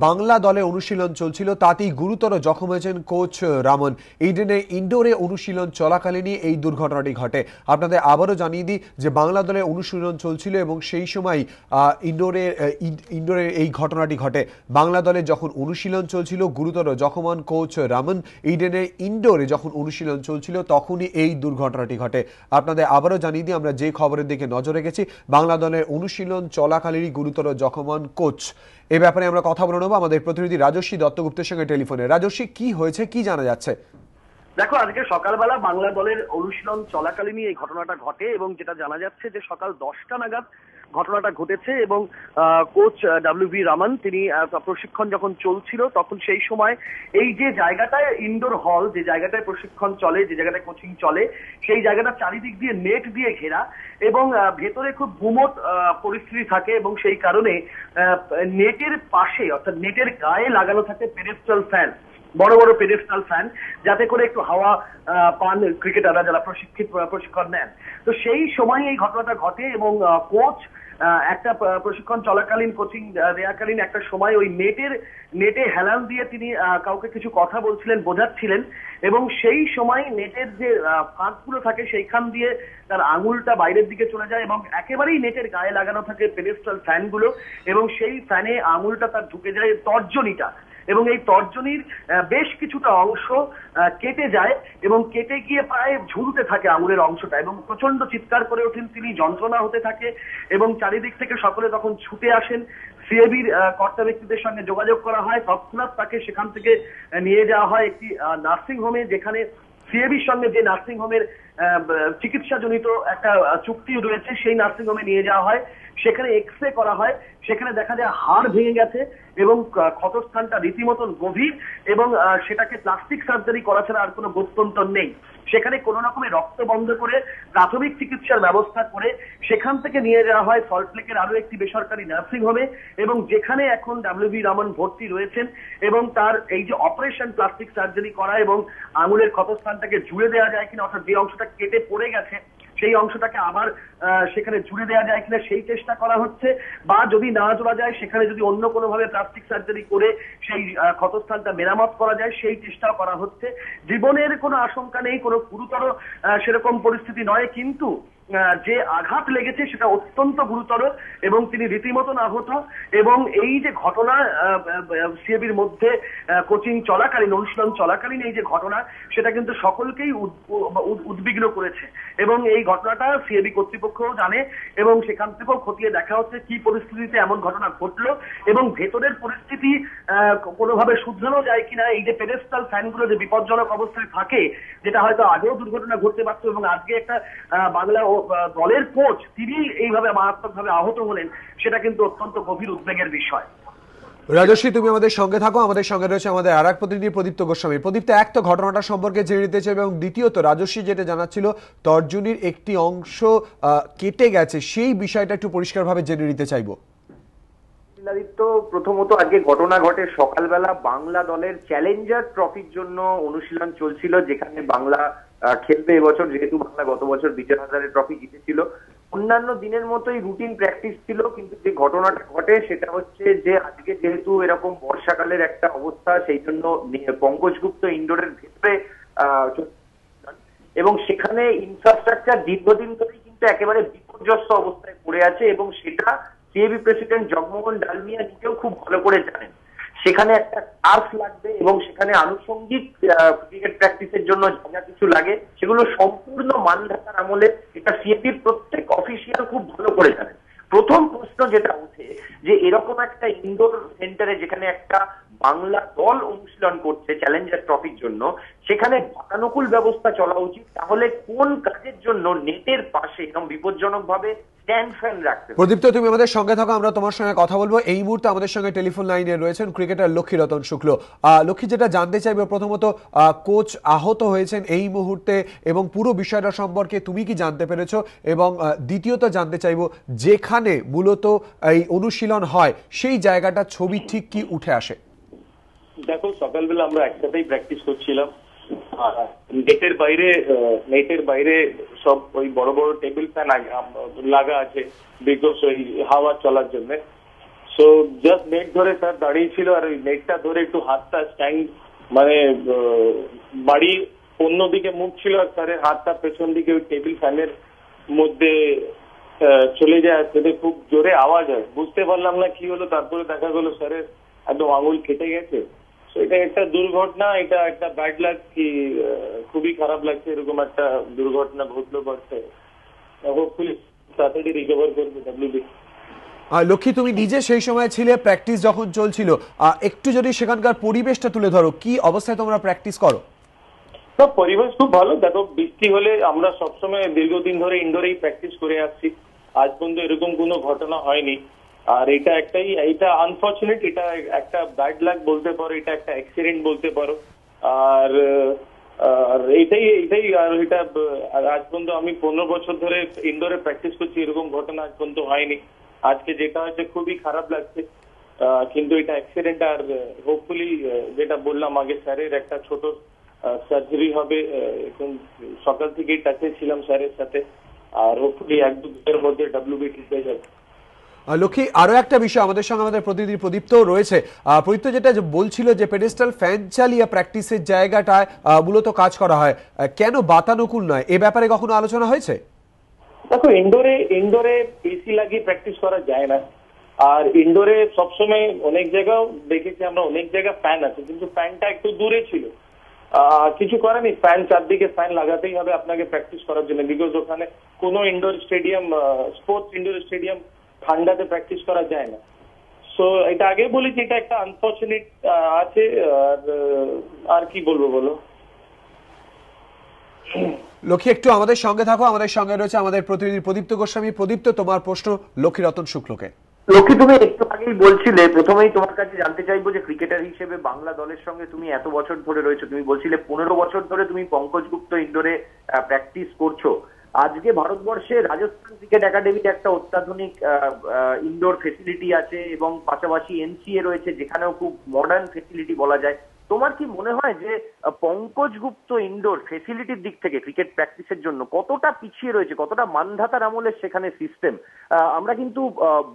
বাংলা দলে অনুশীলন চলছিল, তাতেই গুরুতর জখম হয়েছেন কোচ রামন। ইনডোরে অনুশীলন চলাকালীনই এই দুর্ঘটনাটি ঘটে। আপনাদের আবারও জানিয়ে দিই যে বাংলা দলে অনুশীলন চলছিল এবং সেই সময় ইনডোরে এই ঘটনাটি ঘটে। বাংলা দলে যখন অনুশীলন চলছিল গুরুতর জখম হন কোচ রামন। ইনডোরে যখন অনুশীলন চলছিল তখনই এই দুর্ঘটনাটি ঘটে। আপনাদের আবারও জানিয়ে দিই, আমরা যে খবরের দিকে নজর রেখেছি, বাংলা দলের অনুশীলন চলাকালীনই গুরুতর জখম হন কোচ। এ ব্যাপারে আমরা কথা বলে নেব আমাদের প্রতিনিধি রাজস্বী দত্তগুপ্তের সঙ্গে টেলিফোনে। রাজস্বী, কি হয়েছে, কি জানা যাচ্ছে? দেখো, আজকে সকালবেলা বাংলা দলের অনুশীলন চলাকালীনই এই ঘটনাটা ঘটে এবং যেটা জানা যাচ্ছে যে সকাল 10টা নাগাদ ঘটনাটা ঘটেছে এবং কোচ ডব্লিউ.ভি. রামন তিনি প্রশিক্ষণ যখন চলছিল তখন সেই সময় এই যে জায়গাটায় ইনডোর হল, যে জায়গাটায় প্রশিক্ষণ চলে, যে জায়গাটায় কোচিং চলে, সেই জায়গাটা চারিদিক দিয়ে নেট দিয়ে ঘেরা এবং ভেতরে খুব গুমট পরিস্থিতি থাকে এবং সেই কারণে নেটের পাশে অর্থাৎ নেটের গায়ে লাগানো থাকে পেডেস্টাল ফ্যান, বড় বড় পেডেস্টাল ফ্যান, যাতে করে একটু হাওয়া পান ক্রিকেটাররা যারা প্রশিক্ষণ নেন। তো সেই সময় এই ঘটনাটা ঘটে এবং কোচ একটা প্রশিক্ষণ চলাকালীন, কোচিং দেওয়াকালীন একটা সময় ওই নেটে হেলান দিয়ে তিনি কাউকে কিছু কথা বলছিলেন, বোঝাচ্ছিলেন এবং সেই সময় নেটের যে ফাঁকগুলো থাকে সেইখান দিয়ে তার আঙুলটা বাইরের দিকে চলে যায় এবং একেবারেই নেটের গায়ে লাগানো থাকে পেডেস্টাল ফ্যানগুলো এবং সেই ফ্যানে আঙুলটা তার ঢুকে যায় তর্জনীটা এবং এই তর্জনীর বেশ কিছুটা অংশ কেটে যায় এবং কেটে গিয়ে প্রায় ঝুলতে থাকে আঙুলের অংশটা এবং প্রচন্ড চিৎকার করে ওঠেন তিনি, যন্ত্রণা হতে থাকে এবং চারিদিক থেকে সকলে তখন ছুটে আসেন। সিএবির কর্তা ব্যক্তিদের সঙ্গে যোগাযোগ করা হয়, তৎক্ষণাৎ তাকে সেখান থেকে নিয়ে যাওয়া হয় একটি নার্সিং হোমে, যেখানে সিএবির সঙ্গে যে নার্সিং হোমের চিকিৎসাজনিত একটা চুক্তি রয়েছে সেই নার্সিং হোমে নিয়ে যাওয়া হয়। সেখানে এক্সরে করা হয়, সেখানে দেখা যায় হাড় ভেঙে গেছে এবং ক্ষতস্থানটা রীতিমতন গভীর এবং সেটাকে প্লাস্টিক সার্জারি করা ছাড়া আর কোনো গত্যন্তর নেই। সেখানে কোনো রকমের রক্ত বন্ধ করে প্রাথমিক চিকিৎসার ব্যবস্থা করে সেখান থেকে নিয়ে যাওয়া হয় সল্টলেকের আরো একটি বেসরকারি নার্সিং হোমে এবং যেখানে এখন ডব্লিউ.ভি. রামন ভর্তি রয়েছেন এবং তার এই যে অপারেশন প্লাস্টিক সার্জারি করা এবং আঙুলের ক্ষতস্থানটাকে জুড়ে দেওয়া যায় কিনা, অর্থাৎ যে অংশটা কেটে পড়ে গেছে সেই অংশটাকে আবার সেখানে জুড়ে দেওয়া যায় কিনা সেই চেষ্টা করা হচ্ছে, বা যদি না জোড়া যায় সেখানে যদি অন্য কোনো ভাবে প্লাস্টিক সার্জারি করে সেই ক্ষতস্থানটা মেরামত করা যায় সেই চেষ্টা করা হচ্ছে। জীবনের কোনো আশঙ্কা নেই, কোনো গুরুতর সেরকম পরিস্থিতি নয়, কিন্তু যে আঘাত লেগেছে সেটা অত্যন্ত গুরুতর এবং তিনি রীতিমতন আহত এবং এই যে ঘটনা সিএবির মধ্যে কোচিং চলাকালীন, অনুশীলন চলাকালীন এই যে ঘটনা, সেটা কিন্তু সকলকেই উদ্বিগ্ন করেছে এবং এই ঘটনাটা সিএবি কর্তৃপক্ষও জানে এবং সেখান থেকেও খতিয়ে দেখা হচ্ছে কি পরিস্থিতিতে এমন ঘটনা ঘটলো এবং ভেতরের পরিস্থিতি কোনোভাবে শুধরানো যায় কিনা। এই যে পেডেস্টাল ফ্যানগুলো যে বিপজ্জনক অবস্থায় থাকে, যেটা হয়তো আগেও দুর্ঘটনা ঘটতে পারতো এবং আজকে একটা বাংলা দলের কোচ তিনি এইভাবে মারাত্মকভাবে আহত হলেন, সেটা কিন্তু অত্যন্ত গভীর উদ্বেগের বিষয়। রাজস্বী, তুমি আমাদের সঙ্গে থাকো। আমাদের সঙ্গে রয়েছে আমাদের আর এক প্রতিনিধি প্রদীপ্ত গোস্বামী। প্রদীপ্ত, এক তো ঘটনাটা সম্পর্কে জেনে নিতে চাই এবং দ্বিতীয়ত রাজস্বী যেটা জানাচ্ছিল তর্জনীর একটি অংশ কেটে গেছে, সেই বিষয়টা একটু পরিষ্কারভাবে জেনে নিতে চাইবো। প্রথমত আজকে ঘটনা ঘটে সকালবেলা বাংলা দলের চ্যালেঞ্জার ট্রফির জন্য অনুশীলন চলছিল, যেখানে বাংলা খেলবে এবছর, যেহেতু বাংলা গত বছর বিজয় হাজারে ট্রফি জিতেছিল। অন্যান্য দিনের মতোই রুটিন প্র্যাকটিস ছিল, কিন্তু যে ঘটনাটা ঘটে সেটা হচ্ছে যে আজকে যেহেতু এরকম বর্ষাকালের একটা অবস্থা, সেই জন্য পঙ্কজ গুপ্ত ইনডোরের ভেতরে এবং সেখানে ইনফ্রাস্ট্রাকচার দীর্ঘদিন ধরেই কিন্তু একেবারে বিপর্যস্ত অবস্থায় পড়ে আছে এবং সেটা সিএবি প্রেসিডেন্ট জগমোহন ডালমিয়া নিজেও খুব ভালো করে জানেন। সেখানে একটা টার্ফ লাগবে এবং সেখানে আনুষঙ্গিক ক্রিকেট প্র্যাকটিসের জন্য যা কিছু লাগে সেগুলো সম্পূর্ণ মানধাতার আমলে এটা সিএবির প্রত্যেক অফিসিয়াল খুব ভালো করে জানেন। প্রথম প্রশ্ন যেটা ওঠে যে এরকম একটা ইনডোর সেন্টারে যেখানে একটা বাংলা দল অনুশীলন করছে চ্যালেঞ্জার ট্রফির জন্য, সেখানে বাতানুকূল ব্যবস্থা চলা উচিত, তাহলে কোন কাজের জন্য নেটের পাশে এরকম বিপজ্জনক ভাবে স্ট্যান্ড ফ্যান রাখতে? প্রদীপ্ত, তুমি আমাদের সঙ্গে থাকো, আমরা তোমার সঙ্গে কথা বলবো। এই মুহূর্তে আমাদের সঙ্গে টেলিফোন লাইনে রয়েছেন ক্রিকেটার লক্ষ্মীরতন শুক্ল। লক্ষ্মী, যেটা জানতে চাইবে প্রথমত, কোচ আহত হয়েছেন এই মুহূর্তে এবং পুরো বিষয়টা সম্পর্কে তুমি কি জানতে পেরেছো, এবং দ্বিতীয়ত জানতে চাইবো যেখানে মূলত এই অনুশীলন হয় সেই জায়গাটা ছবি ঠিক কি উঠে আসে? দেখো, সকালবেলা আমরা একসাথেই প্র্যাকটিস করছিলাম। নেটের বাইরে সব ওই বড় বড় টেবিল ফ্যান লাগা আছে, বিকজ ওই হাওয়া চলার জন্য। তো জাস্ট নেট ধরে স্যার দাঁড়িয়ে ছিল, আর ওই নেটটা ধরে একটু হাতটা স্ট্যান্ড মানে বাড়ি অন্যদিকে মুখ ছিল, আর স্যারের হাতটা পেছন দিকে ওই টেবিল ফ্যানের মধ্যে চলে যায়, সেটা খুব জোরে আওয়াজ হয়। বুঝতে পারলাম না কি হলো, তারপরে দেখা গেলো স্যারের একদম আঙুল কেটে গেছে। তো এটা একটা দুর্ঘটনা, এটা একটা ব্যাড লাক, কি খুবই খারাপ লাগছে এরকম একটা দুর্ঘটনা ঘটলো। বাট হোপফুলি তাড়াতাড়ি রিকভার করবে ডাব্লিউবি। লক্ষ্মী, তুমি নিজে সেই সময় ছিলে, প্র্যাকটিস যখন চলছিল, একটু যদি সেখানকার পরিবেশটা তুলে ধরো, কি অবস্থায় তোমরা প্র্যাকটিস করো? পরিবেশ খুব ভালো। দেখো, বৃষ্টি হলে আমরা সবসময় দীর্ঘদিন ধরে ইনডোরেই প্র্যাকটিস করে আসছি, আজ পর্যন্ত এরকম কোনো ঘটনা হয়নি। আর এটা আনফর্চুনেট, এটা একটা ব্যাড লাক বলতে পারো, এটা একটা অ্যাক্সিডেন্ট বলতে পারো। আর এটাই আর এটা আজ পর্যন্ত আমি 15 বছর ধরে ইনডোরে প্র্যাকটিস করছি, এরকম ঘটনা আজ পর্যন্ত হয়নি। আজকে যেটা হচ্ছে খুবই খারাপ লাগছে, কিন্তু এটা অ্যাক্সিডেন্ট। আর হোপফুলি যেটা বললাম আগে, স্যারের একটা ছোট সার্জারি হবে, এখন সকাল থেকেই টাচে ছিলাম স্যারের সাথে, আর হোপফুলি 1-2 দিনের মধ্যে ডাব্লিউবি ঠিক হয়ে যাবে। লক্ষ্মী, আরো একটা বিষয়, আমাদের সঙ্গে আমাদের প্রতিনিধি প্রদীপ্ত রয়েছে। প্রদীপ্ত যেটা বলছিল যে পেডেস্টাল ফ্যান চালিয়ে প্র্যাকটিসের জায়গাটায় মূলত কাজ করা হয়, কেন বাতানুকূল নয়, এ ব্যাপারে কখনো আলোচনা হয়েছে? দেখো, ইনডোরে এসি লাগিয়ে প্র্যাকটিস করা যায় না। আর ইনডোরে সবসময় অনেক জায়গাও দেখেছি আমরা, অনেক জায়গা ফ্যান আছে, কিন্তু ফ্যানটা একটু দূরে ছিল। কিছু করেনি, ফ্যান চারদিকে ফ্যান লাগাতেই হবে আপনাকে প্র্যাকটিস করার জন্য, বিকজ ওখানে কোনো indoor stadium, sports indoor stadium ঠান্ডাতে প্র্যাকটিস করা যায় না। সো এটা আগে বলেছি, এটা একটা আনফর্চুনেট আছে। আর কি বলবো বলো। লক্ষ্মী, একটু আমাদের সঙ্গে থাকো, আমাদের সঙ্গে রয়েছে আমাদের প্রতিনিধি প্রদীপ্ত গোস্বামী। প্রদীপ্ত, তোমার প্রশ্ন লক্ষ্মীরতন শুক্লকে। লক্ষ্মী, তুমি একটু আগেই বলছিলে, প্রথমেই তোমার কাছে জানতে চাইবো যে ক্রিকেটার হিসেবে বাংলা দলের সঙ্গে তুমি এত বছর ধরে রয়েছো, তুমি বলছিলে 15 বছর ধরে তুমি পঙ্কজ গুপ্ত ইনডোরে প্র্যাকটিস করছো। আজকে ভারতবর্ষে রাজস্থান ক্রিকেট একাডেমির একটা অত্যাধুনিক ইনডোর ফেসিলিটি আছে, এবং পাশাপাশি এনসিএ রয়েছে, যেখানেও খুব মডার্ন ফেসিলিটি বলা যায়। তোমার কি মনে হয় যে পঙ্কজ গুপ্ত ইনডোর ফেসিলিটির দিক থেকে ক্রিকেট প্র্যাকটিসের জন্য কতটা পিছিয়ে রয়েছে, কতটা মানধাতার আমলের সেখানে সিস্টেম? আমরা কিন্তু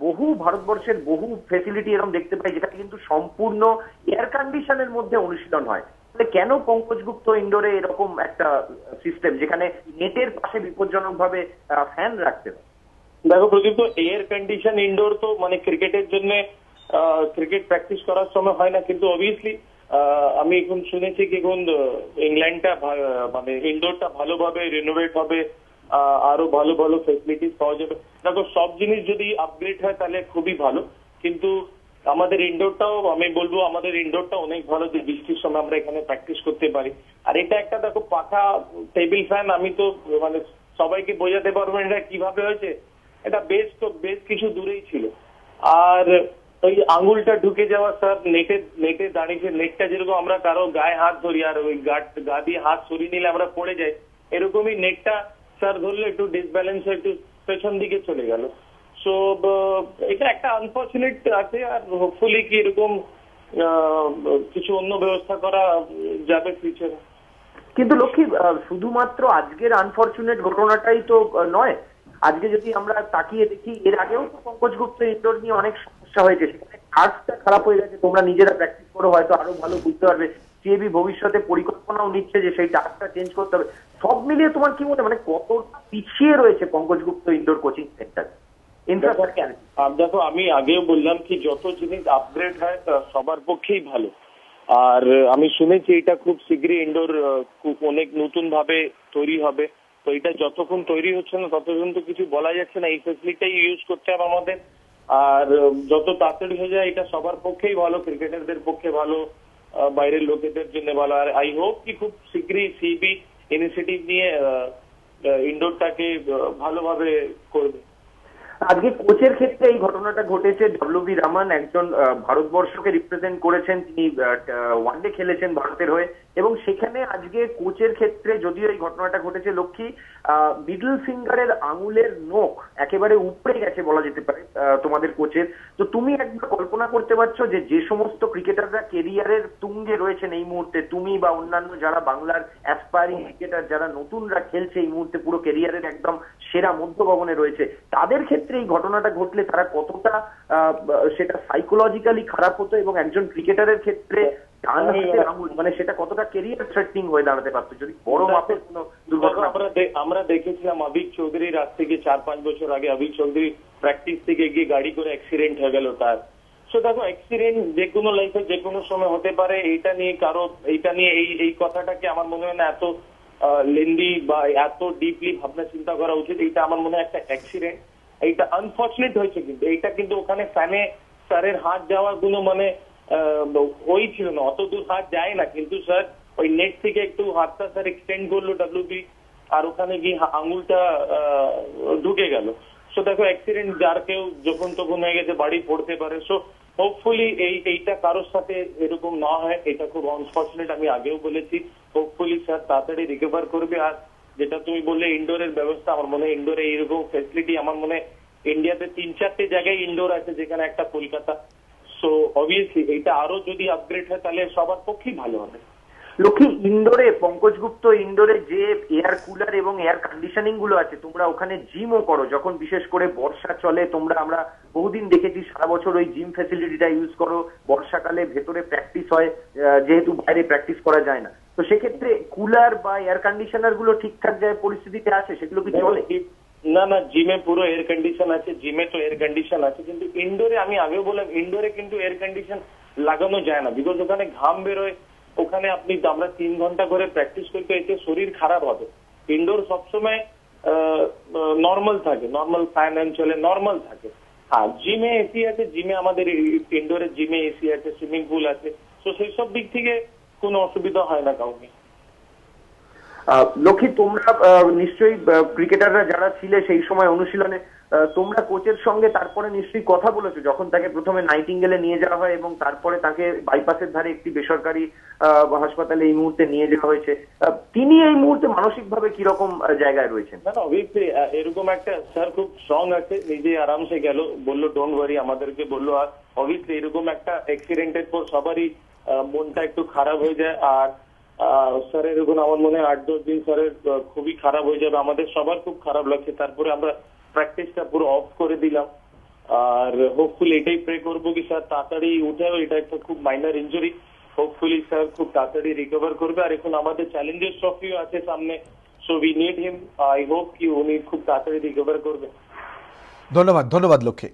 বহু ভারতবর্ষের বহু ফেসিলিটি এরকম দেখতে পাই যেটা কিন্তু সম্পূর্ণ এয়ার কন্ডিশনের মধ্যে অনুশীলন হয়। তাহলে কেন পঙ্কজ গুপ্ত ইনডোরে এরকম একটা সিস্টেম, যেখানে নেটের পাশে বিপজ্জনক ভাবে ফ্যান রাখতে হয়? দেখো প্রদীপ, তো এয়ার কন্ডিশন ইনডোর তো মানে ক্রিকেটের জন্য ক্রিকেট প্র্যাকটিস করার সময় হয় না, কিন্তু অবভিয়াসলি আমি এখন শুনেছি কি এখন ইংল্যান্ডটা মানে ইনডোরটা ভালোভাবে রিনোভেট হবে, আরো ভালো ভালো ফেসিলিটিস পাওয়া যাবে। দেখো, সব জিনিস যদি আপগ্রেড হয় তাহলে খুবই ভালো, কিন্তু আমাদের ইনডোরটাও, আমি বলবো আমাদের ইনডোরটা অনেক ভালো, যে বৃষ্টির সময় আমরা এখানে প্র্যাকটিস করতে পারি। আর এটা একটা দেখো পাখা টেবিল ফ্যান, আমি তো মানে সবাইকে বোঝাতে পারবো এটা কিভাবে হয়েছে। এটা বেশ কিছু দূরেই ছিল। আর ওই আঙুলটা ঢুকে যাওয়া স্যার, নেটে দাঁড়িয়েছে, নেটটা যেরকম আমরা কারো গায়ে হাত ধরি আর ওই গা দিয়ে হাত সরিয়ে নিলে আমরা পড়ে যাই, এরকমই নেটটা স্যার ধরলে একটু ডিসব্যালেন্স হয়ে একটু পেছন দিকে চলে গেল। সো এটা একটা আনফর্চুনেট আছে, আর হোপফুলি কি এরকম কিছু অন্য ব্যবস্থা করা যাবে ফিউচারে। কিন্তু লক্ষ্মী, শুধুমাত্র আজকের আনফর্চুনেট ঘটনাটাই তো নয়। আজকে যদি আমরা তাকিয়ে দেখি, এর আগেও তো পঙ্কজ গুপ্ত ইনডোর নিয়ে অনেক সমস্যা হয়েছে, সেখানে কাজটা খারাপ হয়ে গেছে। তোমরা নিজেরা প্র্যাকটিস করো, হয়তো আরো ভালো বুঝতে পারবে। সিএবি ভবিষ্যতে পরিকল্পনাও নিচ্ছে যে সেই টাস্কটা চেঞ্জ করতে হবে। সব মিলিয়ে তোমার কি মনে, মানে কতটা পিছিয়ে রয়েছে পঙ্কজ গুপ্ত ইনডোর কোচিং সেন্টার? দেখো, আমি আগেও বললাম কি যত জিনিস আপগ্রেড হয় সবার পক্ষেই ভালো। আর আমি শুনেছি এটা খুব শীঘ্রই ইনডোর অনেক নতুন ভাবে তৈরি হবে। তো এটা যতক্ষণ তৈরি হচ্ছে না ততক্ষণ তো কিছু বলা যাচ্ছে না, এই ফেসিলিটি ইউজ করতে হবে আমাদের। আর যত তাড়াতাড়ি হয়ে যায় এটা সবার পক্ষেই ভালো, ক্রিকেটারদের পক্ষে ভালো, বাইরের লোকেদের জন্য ভালো। আর আই হোপ কি খুব শীঘ্রই সিবি ইনিশিয়েটিভ নিয়ে ইনডোরটাকে ভালোভাবে করবে। আজকে কোচের ক্ষেত্রে এই ঘটনাটা ঘটেছে। ডব্লিউবি রামান একজন ভারতবর্ষকে রিপ্রেজেন্ট করেছেন, তিনি ওয়ানডে খেলেছেন ভারতের হয়ে, এবং সেখানে আজকে কোচের ক্ষেত্রে যদিও এই ঘটনাটা ঘটেছে লক্ষ্মী, মিডল ফিঙ্গারের আঙুলের নখ একেবারে উপড়ে গেছে বলা যেতে পারে তোমাদের কোচের। তো তুমি একবার কল্পনা করতে পারছো যে যে সমস্ত ক্রিকেটাররা কেরিয়ারের তুঙ্গে রয়েছেন এই মুহূর্তে, তুমি বা অন্যান্য যারা বাংলার অ্যাসপায়ারিং ক্রিকেটার যারা নতুনরা খেলছে এই মুহূর্তে পুরো কেরিয়ারের একদম সেরা মধ্যগগনে রয়েছে, তাদের ক্ষেত্রে এই ঘটনাটা ঘটলে তারা কতটা সেটা সাইকোলজিক্যালি খারাপ হতো এবং একজন ক্রিকেটারের ক্ষেত্রে ডান হাতের আঙুল মানে সেটা কতটা কেরিয়ার থ্রেটনিং হয়ে দাঁড়াতে পারতো যদি বড় মাপের কোনো দুর্ঘটনা। আমরা দেখেছিলাম আবিক চৌধুরীর আজ থেকে 4-5 বছর আগে আবিক চৌধুরী প্র্যাকটিস থেকে গিয়ে গাড়ি করে অ্যাক্সিডেন্ট হয়ে গেল তার। সো দেখো, অ্যাক্সিডেন্ট যে কোনো লাইফে যে কোনো সময় হতে পারে, এইটা নিয়ে এই কথাটাকে আমার মনে হয় না এত লেন্দি বা এত ডিপলি ভাবনা চিন্তা করা উচিত। এইটা আমার মনে হয় একটা অ্যাক্সিডেন্ট, এইটা আনফর্চুনেট হয়েছে, কিন্তু এইটা কিন্তু ওখানে ফ্যানে স্যারের হাত যাওয়ার কোনো মানে ওই ছিল না, অত দূর হাত যায় না, কিন্তু স্যার ওই নেট থেকে একটু হাতটা স্যার এক্সটেন্ড করলো ডাব্লিউবি, আর ওখানে গিয়ে আঙুলটা ঢুকে গেল। সো দেখো, অ্যাক্সিডেন্ট যার কেউ যখন তখন হয়ে গেছে, বাড়ি পড়তে পারে। সো হোপফুলি এইটা কারোর সাথে এরকম না হয়, এটা খুব আনফর্চুনেট, আমি আগেও বলেছি। হোপফুলি স্যার তাড়াতাড়ি রিকভার করবে। আর যেটা তুমি বললে ইনডোরের ব্যবস্থা, আমার মনে হয় ইনডোরে এইরকম ফেসিলিটি আমার মনে হয় ইন্ডিয়াতে 3-4টে জায়গায় ইনডোর আছে, যেখানে একটা কলকাতা। সো অবভিয়াসলি এইটা আরো যদি আপগ্রেড হয় তাহলে সবার পক্ষেই ভালো হবে। লক্ষ্মী, ইনডোরে পঙ্কজ গুপ্ত ইনডোরে যে এয়ার কুলার এবং এয়ার কন্ডিশনিং গুলো আছে, তোমরা ওখানে জিমও করো, যখন বিশেষ করে বর্ষা চলে আমরা বহুদিন দেখেছি সারা বছর ওই জিম ফ্যাসিলিটিটা ইউজ করো, বর্ষাকালে ভেতরে প্র্যাকটিস হয় যেহেতু বাইরে প্র্যাকটিস করা যায় না। তো সেক্ষেত্রে কুলার বা এয়ার কন্ডিশনার গুলো ঠিকঠাক যায় পরিস্থিতিতে আছে, সেগুলো কি চলে? না, জিমে পুরো এয়ার কন্ডিশন আছে, জিমে তো এয়ার কন্ডিশন আছে, কিন্তু ইনডোরে আমি আগেও বললাম ইনডোরে কিন্তু এয়ার কন্ডিশন লাগানো যায় না, বিকজ ওখানে ঘাম বেরোয়। ওখানে আমরা 3 ঘন্টা করে প্র্যাকটিস করতে, এতে শরীর খারাপ হবে। ইনডোর সবসময় নর্মাল থাকে, নর্মাল ফ্যান চলে, নর্মাল থাকে। হ্যাঁ, জিমে এসি আছে, জিমে আমাদের ইনডোরে জিমে এসি আছে, সুইমিং পুল আছে, তো সেই সব দিক থেকে কোনো অসুবিধা হয় না কাউকে। লক্ষ্মী, তোমরা নিশ্চয়ই ক্রিকেটাররা যারা ছিলে সেই সময় অনুশীলনে তোমরা কোচের সঙ্গে তারপরে নিশ্চয়ই কথা বলেছো, যখন তাকে প্রথমে নাইটিঙ্গেলে নিয়ে যাওয়া হয় এবং তারপরে তাকে বাইপাসের ধারে একটি বেসরকারি হাসপাতালে এই মুহূর্তে নিয়ে যাওয়া হয়েছে, তিনি এই মুহূর্তে মানসিকভাবে কিরকম জায়গায় রয়েছেন? না, অবভিয়াসলি এরকম একটা স্যার খুব স্ট্রং আছে, নিজে আরামসে গেল, বললো ডোন্ট ওয়ারি, আমাদেরকে বললো। আর অবভিয়াসলি এরকম একটা অ্যাক্সিডেন্টের পর সবারই মনটা একটু খারাপ হয়ে যায়। আর স্যারের এখন আমার মনে হয় 8-10 দিন স্যারের খুবই খারাপ হয়ে যাবে, আমাদের সবার খুব খারাপ লাগছে। তারপরে আমরা প্র্যাকটিসটা পুরো অফ করে দিলাম, আর হোপফুলি এটাই প্রে করবো কি স্যার তাড়াতাড়ি উঠে, এটা একটা খুব মাইনর ইনজুরি, হোপফুলি স্যার খুব তাড়াতাড়ি রিকভার করবে। আর এখন আমাদের চ্যালেঞ্জার্স ট্রফিও আছে সামনে, so we need him, I hope কি উনি খুব তাড়াতাড়ি রিকভার করবে। ধন্যবাদ লক্ষ্মী।